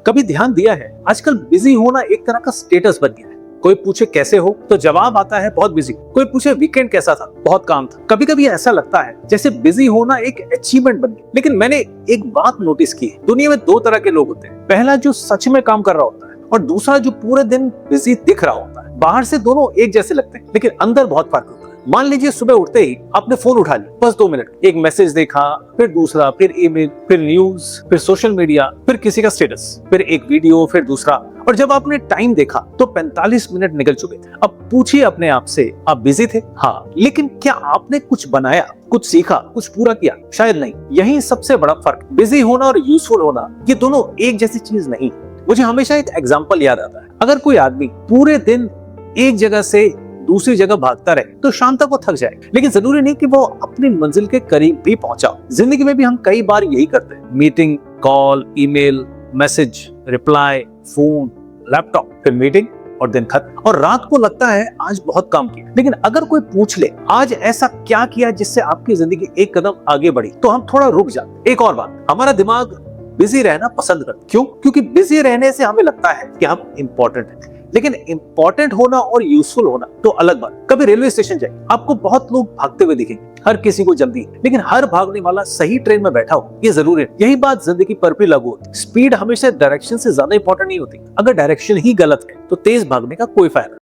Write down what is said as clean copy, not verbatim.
कभी ध्यान दिया है, आजकल बिजी होना एक तरह का स्टेटस बन गया है। कोई पूछे कैसे हो तो जवाब आता है बहुत बिजी। कोई पूछे वीकेंड कैसा था, बहुत काम था। कभी कभी ऐसा लगता है जैसे बिजी होना एक अचीवमेंट बन गया। लेकिन मैंने एक बात नोटिस की है, दुनिया में दो तरह के लोग होते हैं। पहला जो सच में काम कर रहा होता है और दूसरा जो पूरे दिन बिजी दिख रहा होता है। बाहर से दोनों एक जैसे लगते हैं लेकिन अंदर बहुत फर्क होता है। मान लीजिए सुबह उठते ही आपने फोन उठा लिया, बस 2 मिनट, एक मैसेज देखा, फिर दूसरा, फिर ईमेल, फिर न्यूज, फिर सोशल मीडिया, फिर किसी का स्टेटस, फिर एक वीडियो, फिर दूसरा। और जब आपने टाइम देखा तो 45 मिनट निकल चुके थे। अब पूछिए अपने आप से, आप बिजी थे? हाँ, लेकिन क्या आपने कुछ बनाया, कुछ सीखा, कुछ पूरा किया? शायद नहीं। यही सबसे बड़ा फर्क। बिजी होना और यूजफुल होना, ये दोनों एक जैसी चीज नहीं। मुझे हमेशा एक एग्जाम्पल याद आता है। अगर कोई आदमी पूरे दिन एक जगह से दूसरी जगह भागता रहे तो शाम तक वो थक जाए, लेकिन जरूरी नहीं कि वो अपनी मंजिल के करीब भी पहुंचा। जिंदगी में भी हम कई बार यही करते हैं। Meeting, call, email, message, reply, phone, laptop, फिर मीटिंग और दिन खत्म। और रात को लगता है आज बहुत काम किया। लेकिन अगर कोई पूछ ले आज ऐसा क्या किया जिससे आपकी जिंदगी एक कदम आगे बढ़ी, तो हम थोड़ा रुक जाते। एक और बात, हमारा दिमाग बिजी रहना पसंद करता है। क्यों? क्योंकि बिजी रहने से हमें लगता है कि हम इंपॉर्टेंट हैं। लेकिन इंपॉर्टेंट होना और यूजफुल होना तो अलग बात। कभी रेलवे स्टेशन जाइए, आपको बहुत लोग भागते हुए दिखेंगे, हर किसी को जल्दी, लेकिन हर भागने वाला सही ट्रेन में बैठा हो, ये जरूरी है। यही बात जिंदगी पर भी लागू होती है। स्पीड हमेशा डायरेक्शन से ज्यादा इंपॉर्टेंट नहीं होती। अगर डायरेक्शन ही गलत है तो तेज भागने का कोई फायदा नहीं।